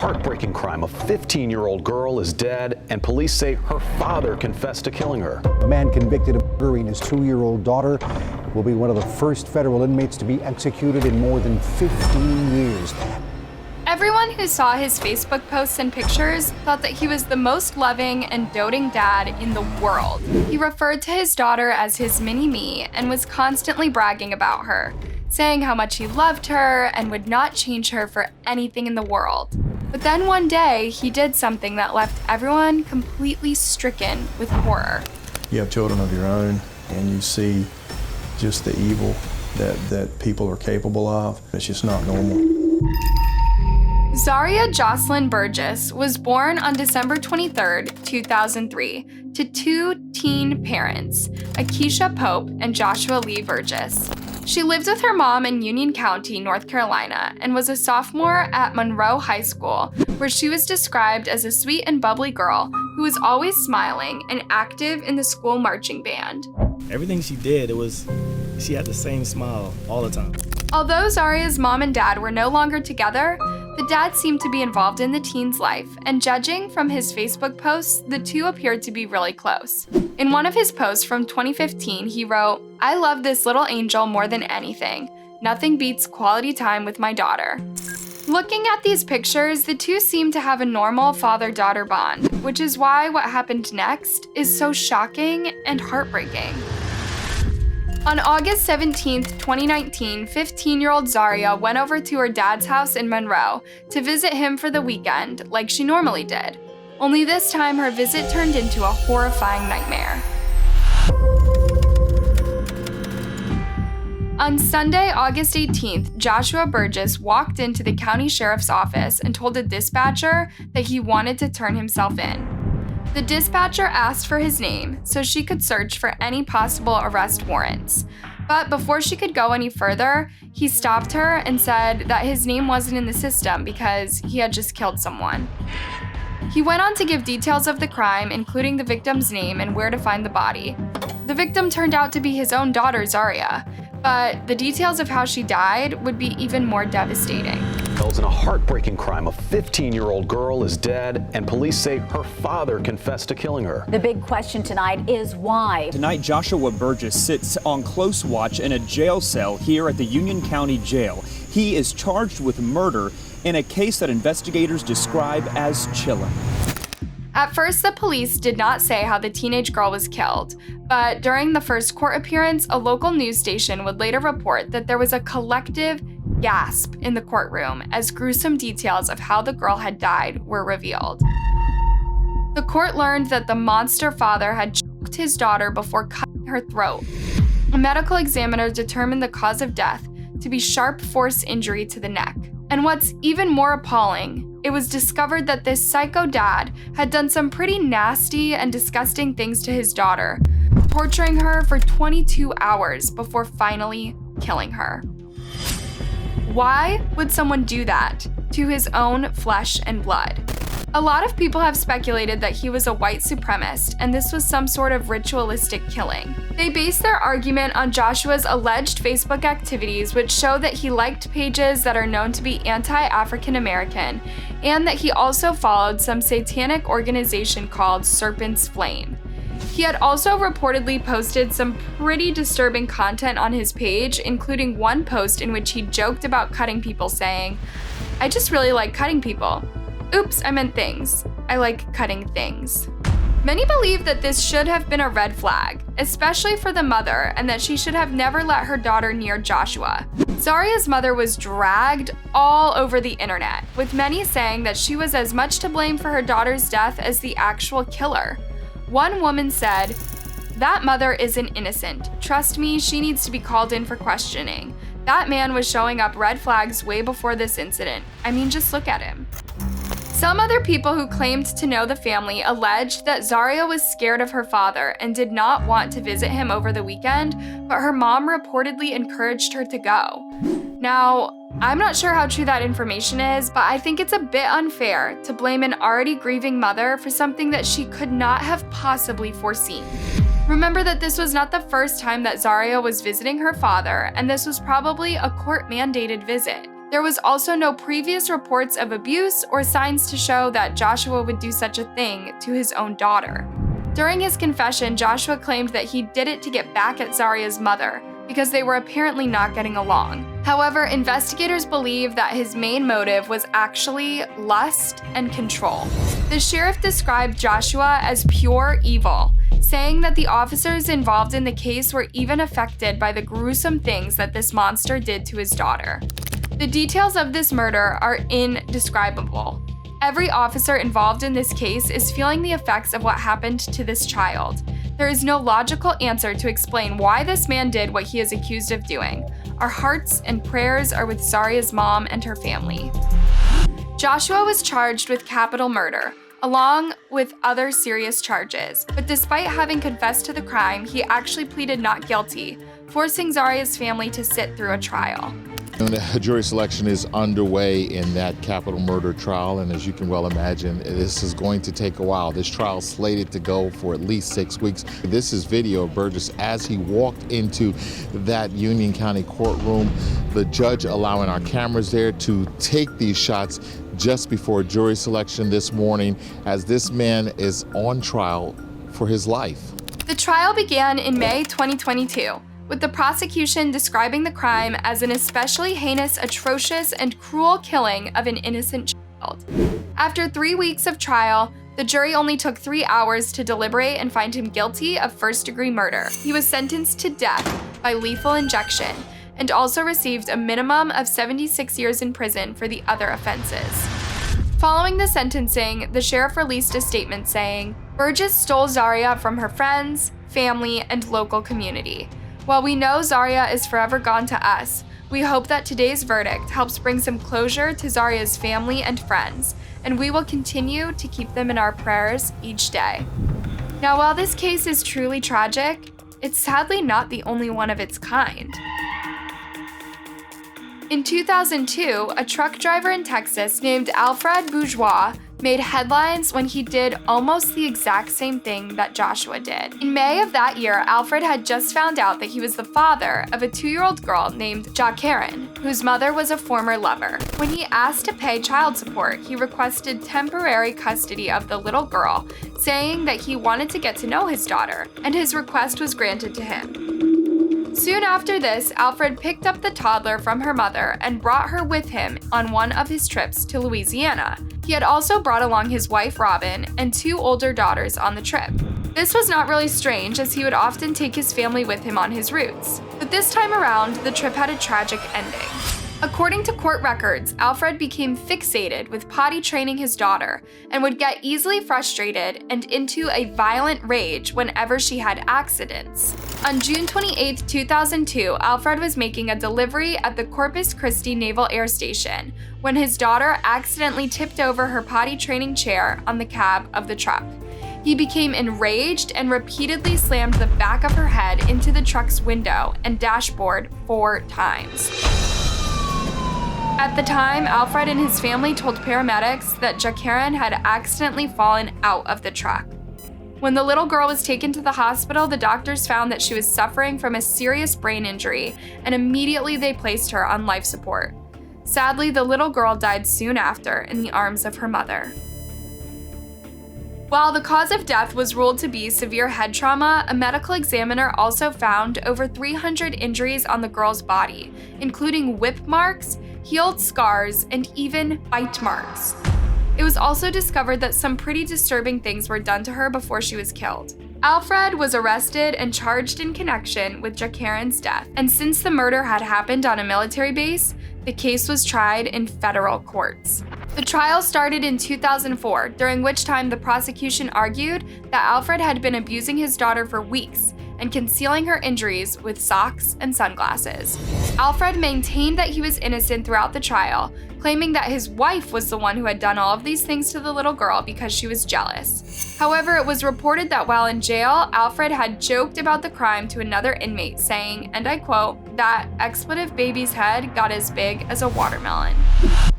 Heartbreaking crime. A 15-year-old girl is dead, and police say her father confessed to killing her. A man convicted of murdering his 2-year-old daughter will be one of the first federal inmates to be executed in more than 15 years. Everyone who saw his Facebook posts and pictures thought that he was the most loving and doting dad in the world. He referred to his daughter as his mini-me and was constantly bragging about her, saying how much he loved her and would not change her for anything in the world. But then one day, he did something that left everyone completely stricken with horror. You have children of your own, and you see just the evil that people are capable of. It's just not normal. Zarya Burgess was born on December 23, 2003, to two teen parents, Akeisha Pope and Joshua Lee Burgess. She lived with her mom in Union County, North Carolina, and was a sophomore at Monroe High School, where she was described as a sweet and bubbly girl who was always smiling and active in the school marching band. Everything she did, she had the same smile all the time. Although Zarya's mom and dad were no longer together, the dad seemed to be involved in the teen's life, and judging from his Facebook posts, the two appeared to be really close. In one of his posts from 2015, he wrote, "I love this little angel more than anything. Nothing beats quality time with my daughter." Looking at these pictures, the two seem to have a normal father-daughter bond, which is why what happened next is so shocking and heartbreaking. On August 17, 2019, 15-year-old Zarya went over to her dad's house in Monroe to visit him for the weekend, like she normally did. Only this time, her visit turned into a horrifying nightmare. On Sunday, August 18th, Joshua Burgess walked into the county sheriff's office and told a dispatcher that he wanted to turn himself in. The dispatcher asked for his name so she could search for any possible arrest warrants. But before she could go any further, he stopped her and said that his name wasn't in the system because he had just killed someone. He went on to give details of the crime, including the victim's name and where to find the body. The victim turned out to be his own daughter, Zarya, but the details of how she died would be even more devastating. In a heartbreaking crime, a 15-year-old girl is dead, and police say her father confessed to killing her. The big question tonight is why. Tonight, Joshua Burgess sits on close watch in a jail cell here at the Union County Jail. He is charged with murder in a case that investigators describe as chilling. At first, the police did not say how the teenage girl was killed, but during the first court appearance, a local news station would later report that there was a collective gasp in the courtroom as gruesome details of how the girl had died were revealed. The court learned that the monster father had choked his daughter before cutting her throat. A medical examiner determined the cause of death to be sharp force injury to the neck. And what's even more appalling, it was discovered that this psycho dad had done some pretty nasty and disgusting things to his daughter, torturing her for 22 hours before finally killing her. Why would someone do that to his own flesh and blood? A lot of people have speculated that he was a white supremacist and this was some sort of ritualistic killing. They base their argument on Joshua's alleged Facebook activities, which show that he liked pages that are known to be anti-African American, and that he also followed some satanic organization called Serpent's Flame. He had also reportedly posted some pretty disturbing content on his page, including one post in which he joked about cutting people, saying, "I just really like cutting people. Oops, I meant things. I like cutting things." Many believe that this should have been a red flag, especially for the mother, and that she should have never let her daughter near Joshua. Zarya's mother was dragged all over the internet, with many saying that she was as much to blame for her daughter's death as the actual killer. One woman said, "That mother isn't innocent. Trust me, she needs to be called in for questioning. That man was showing up red flags way before this incident. I mean, just look at him." Some other people who claimed to know the family alleged that Zarya was scared of her father and did not want to visit him over the weekend, but her mom reportedly encouraged her to go. Now, I'm not sure how true that information is, but I think it's a bit unfair to blame an already grieving mother for something that she could not have possibly foreseen. Remember that this was not the first time that Zarya was visiting her father, and this was probably a court-mandated visit. There was also no previous reports of abuse or signs to show that Joshua would do such a thing to his own daughter. During his confession, Joshua claimed that he did it to get back at Zarya's mother because they were apparently not getting along. However, investigators believe that his main motive was actually lust and control. The sheriff described Joshua as pure evil, saying that the officers involved in the case were even affected by the gruesome things that this monster did to his daughter. The details of this murder are indescribable. Every officer involved in this case is feeling the effects of what happened to this child. There is no logical answer to explain why this man did what he is accused of doing. Our hearts and prayers are with Zarya's mom and her family. Joshua was charged with capital murder, along with other serious charges. But despite having confessed to the crime, he actually pleaded not guilty, forcing Zarya's family to sit through a trial. The jury selection is underway in that capital murder trial, and as you can well imagine, this is going to take a while. This trial is slated to go for at least 6 weeks. This is video of Burgess as he walked into that Union County courtroom, the judge allowing our cameras there to take these shots just before jury selection this morning, as this man is on trial for his life. The trial began in May 2022. With the prosecution describing the crime as an especially heinous, atrocious, and cruel killing of an innocent child. After 3 weeks of trial, the jury only took 3 hours to deliberate and find him guilty of first-degree murder. He was sentenced to death by lethal injection and also received a minimum of 76 years in prison for the other offenses. Following the sentencing, the sheriff released a statement saying, "Burgess stole Zarya from her friends, family, and local community. While we know Zarya is forever gone to us, we hope that today's verdict helps bring some closure to Zarya's family and friends, and we will continue to keep them in our prayers each day." Now, while this case is truly tragic, it's sadly not the only one of its kind. In 2002, a truck driver in Texas named Alfred Bourgeois made headlines when he did almost the exact same thing that Joshua did. In May of that year, Alfred had just found out that he was the father of a 2-year-old girl named Jacqueline, whose mother was a former lover. When he asked to pay child support, he requested temporary custody of the little girl, saying that he wanted to get to know his daughter, and his request was granted to him. Soon after this, Alfred picked up the toddler from her mother and brought her with him on one of his trips to Louisiana. He had also brought along his wife Robin and 2 older daughters on the trip. This was not really strange, as he would often take his family with him on his routes. But this time around, the trip had a tragic ending. According to court records, Alfred became fixated with potty training his daughter and would get easily frustrated and into a violent rage whenever she had accidents. On June 28, 2002, Alfred was making a delivery at the Corpus Christi Naval Air Station when his daughter accidentally tipped over her potty training chair on the cab of the truck. He became enraged and repeatedly slammed the back of her head into the truck's window and dashboard 4 times. At the time, Alfred and his family told paramedics that Jacqueline had accidentally fallen out of the truck. When the little girl was taken to the hospital, the doctors found that she was suffering from a serious brain injury, and immediately they placed her on life support. Sadly, the little girl died soon after in the arms of her mother. While the cause of death was ruled to be severe head trauma, a medical examiner also found over 300 injuries on the girl's body, including whip marks, healed scars, and even bite marks. It was also discovered that some pretty disturbing things were done to her before she was killed. Alfred was arrested and charged in connection with Jacqueline's death, and since the murder had happened on a military base, the case was tried in federal courts. The trial started in 2004, during which time the prosecution argued that Alfred had been abusing his daughter for weeks and concealing her injuries with socks and sunglasses. Alfred maintained that he was innocent throughout the trial, claiming that his wife was the one who had done all of these things to the little girl because she was jealous. However, it was reported that while in jail, Alfred had joked about the crime to another inmate, saying, and I quote, that expletive baby's head got as big as a watermelon.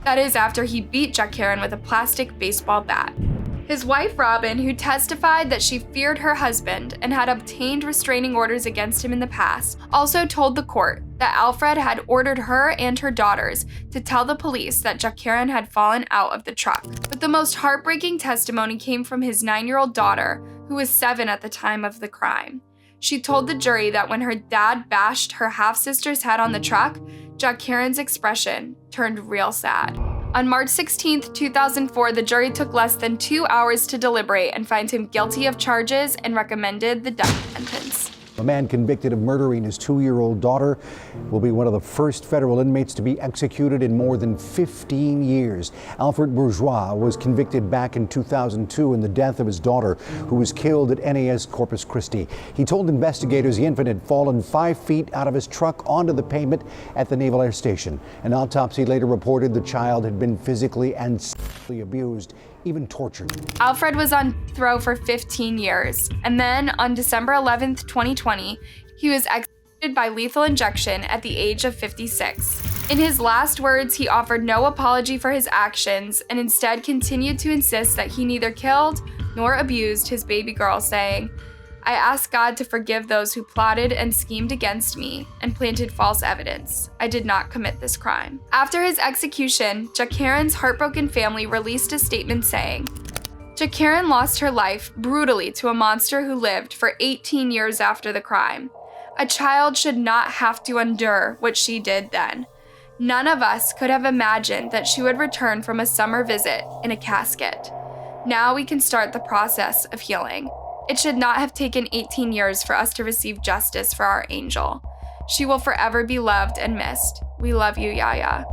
That is after he beat Jacqueline with a plastic baseball bat. His wife, Robin, who testified that she feared her husband and had obtained restraining orders against him in the past, also told the court that Alfred had ordered her and her daughters to tell the police that Jacqueline had fallen out of the truck. But the most heartbreaking testimony came from his 9-year-old daughter, who was 7 at the time of the crime. She told the jury that when her dad bashed her half-sister's head on the truck, Jacqueline's expression turned real sad. On March 16, 2004, the jury took less than 2 hours to deliberate and find him guilty of charges and recommended the death sentence. A man convicted of murdering his 2-year-old daughter will be one of the first federal inmates to be executed in more than 15 years. Alfred Bourgeois was convicted back in 2002 in the death of his daughter, who was killed at NAS Corpus Christi. He told investigators the infant had fallen 5 feet out of his truck onto the pavement at the Naval Air Station. An autopsy later reported the child had been physically and sexually abused, even tortured. Alfred was on throw for 15 years, and then on December 11, 2020, he was executed by lethal injection at the age of 56. In his last words, he offered no apology for his actions and instead continued to insist that he neither killed nor abused his baby girl, saying, "I ask God to forgive those who plotted and schemed against me and planted false evidence. I did not commit this crime." After his execution, Jacqueline's heartbroken family released a statement saying, "Jacqueline lost her life brutally to a monster who lived for 18 years after the crime. A child should not have to endure what she did then. None of us could have imagined that she would return from a summer visit in a casket. Now we can start the process of healing. It should not have taken 18 years for us to receive justice for our angel. She will forever be loved and missed. We love you, Yaya."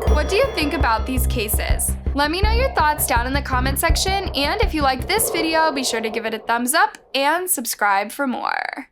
What do you think about these cases? Let me know your thoughts down in the comment section, and if you liked this video, be sure to give it a thumbs up and subscribe for more.